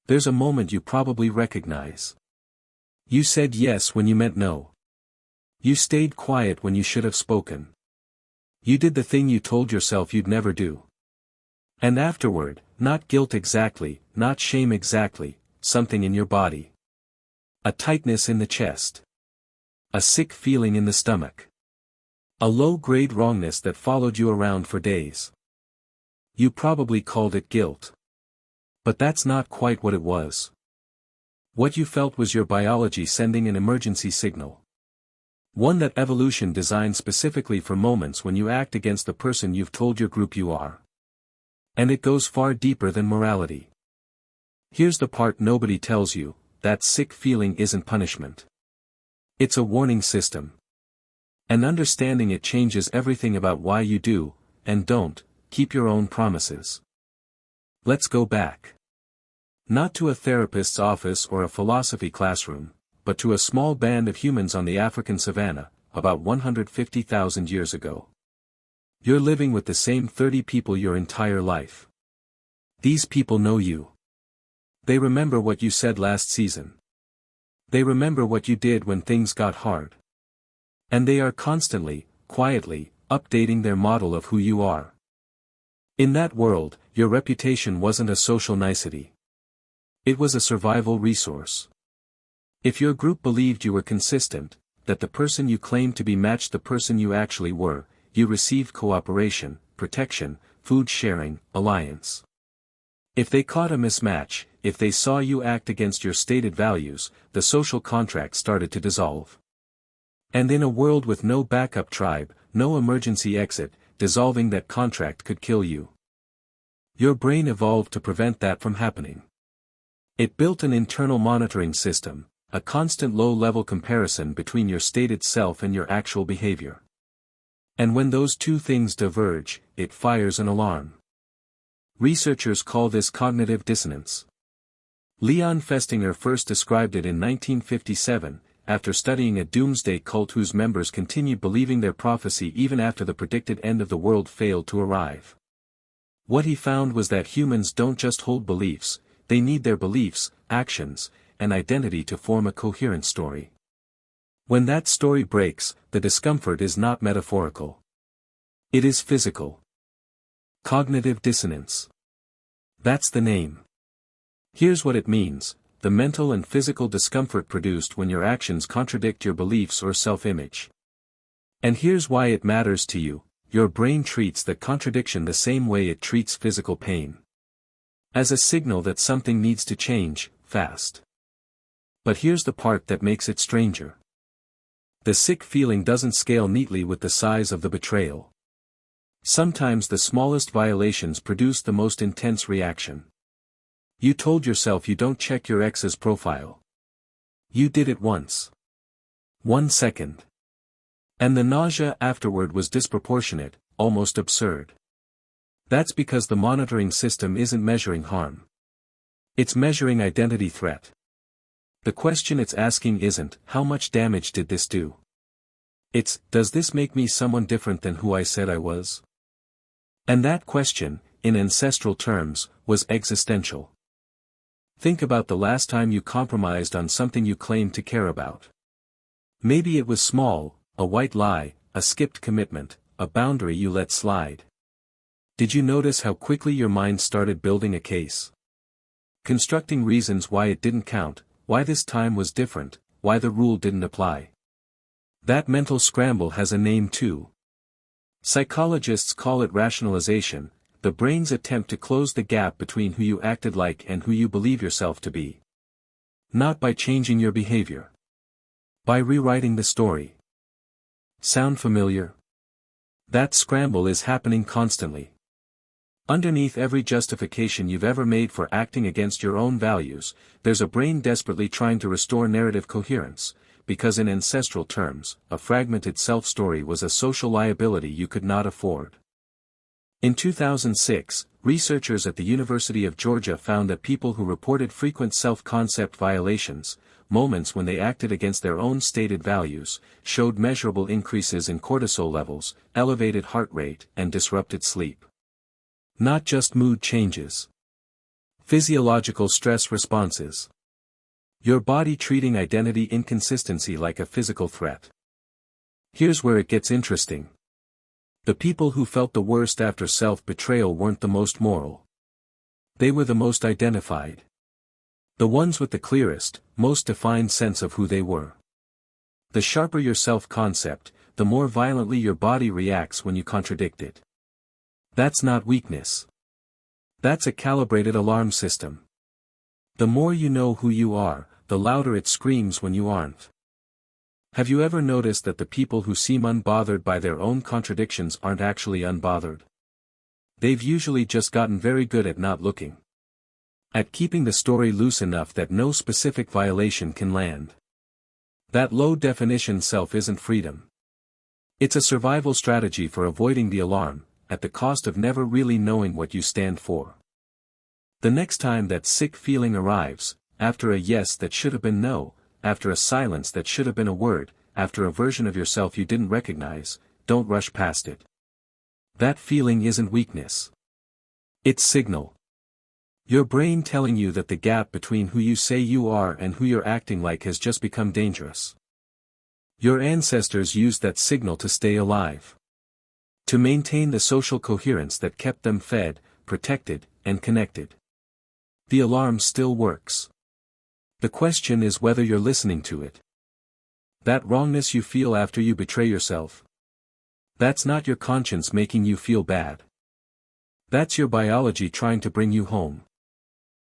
There's a moment you probably recognize. You said yes when you meant no. You stayed quiet when you should have spoken. You did the thing you told yourself you'd never do. And afterward, not guilt exactly, not shame exactly, something in your body. A tightness in the chest. A sick feeling in the stomach. A low-grade wrongness that followed you around for days. You probably called it guilt. But that's not quite what it was. What you felt was your biology sending an emergency signal. One that evolution designed specifically for moments when you act against the person you've told your group you are. And it goes far deeper than morality. Here's the part nobody tells you, that sick feeling isn't punishment. It's a warning system. And understanding it changes everything about why you do, and don't, keep your own promises. Let's go back. Not to a therapist's office or a philosophy classroom, but to a small band of humans on the African savanna, about 150,000 years ago. You're living with the same 30 people your entire life. These people know you. They remember what you said last season. They remember what you did when things got hard. And they are constantly, quietly, updating their model of who you are. In that world, your reputation wasn't a social nicety. It was a survival resource. If your group believed you were consistent, that the person you claimed to be matched the person you actually were, you received cooperation, protection, food sharing, alliance. If they caught a mismatch, if they saw you act against your stated values, the social contract started to dissolve. And in a world with no backup tribe, no emergency exit, dissolving that contract could kill you. Your brain evolved to prevent that from happening. It built an internal monitoring system, a constant low-level comparison between your stated self and your actual behavior. And when those two things diverge, it fires an alarm. Researchers call this cognitive dissonance. Leon Festinger first described it in 1957, after studying a doomsday cult whose members continued believing their prophecy even after the predicted end of the world failed to arrive. What he found was that humans don't just hold beliefs, they need their beliefs, actions, and identity to form a coherent story. When that story breaks, the discomfort is not metaphorical. It is physical. Cognitive dissonance. That's the name. Here's what it means: the mental and physical discomfort produced when your actions contradict your beliefs or self-image. And here's why it matters to you: your brain treats that contradiction the same way it treats physical pain. As a signal that something needs to change, fast. But here's the part that makes it stranger. The sick feeling doesn't scale neatly with the size of the betrayal. Sometimes the smallest violations produce the most intense reaction. You told yourself you don't check your ex's profile. You did it once. 1 second. And the nausea afterward was disproportionate, almost absurd. That's because the monitoring system isn't measuring harm. It's measuring identity threat. The question it's asking isn't, how much damage did this do? It's, does this make me someone different than who I said I was? And that question, in ancestral terms, was existential. Think about the last time you compromised on something you claimed to care about. Maybe it was small, a white lie, a skipped commitment, a boundary you let slide. Did you notice how quickly your mind started building a case? Constructing reasons why it didn't count, why this time was different, why the rule didn't apply. That mental scramble has a name too. Psychologists call it rationalization, the brain's attempt to close the gap between who you acted like and who you believe yourself to be. Not by changing your behavior. By rewriting the story. Sound familiar? That scramble is happening constantly. Underneath every justification you've ever made for acting against your own values, there's a brain desperately trying to restore narrative coherence, because in ancestral terms, a fragmented self-story was a social liability you could not afford. In 2006, researchers at the University of Georgia found that people who reported frequent self-concept violations, moments when they acted against their own stated values, showed measurable increases in cortisol levels, elevated heart rate, and disrupted sleep. Not just mood changes. Physiological stress responses. Your body treating identity inconsistency like a physical threat. Here's where it gets interesting. The people who felt the worst after self-betrayal weren't the most moral. They were the most identified. The ones with the clearest, most defined sense of who they were. The sharper your self-concept, the more violently your body reacts when you contradict it. That's not weakness. That's a calibrated alarm system. The more you know who you are, the louder it screams when you aren't. Have you ever noticed that the people who seem unbothered by their own contradictions aren't actually unbothered? They've usually just gotten very good at not looking. At keeping the story loose enough that no specific violation can land. That low-definition self isn't freedom. It's a survival strategy for avoiding the alarm, at the cost of never really knowing what you stand for. The next time that sick feeling arrives, after a yes that should have been no, after a silence that should have been a word, after a version of yourself you didn't recognize, don't rush past it. That feeling isn't weakness. It's signal. Your brain telling you that the gap between who you say you are and who you're acting like has just become dangerous. Your ancestors used that signal to stay alive. To maintain the social coherence that kept them fed, protected, and connected. The alarm still works. The question is whether you're listening to it. That wrongness you feel after you betray yourself. That's not your conscience making you feel bad. That's your biology trying to bring you home.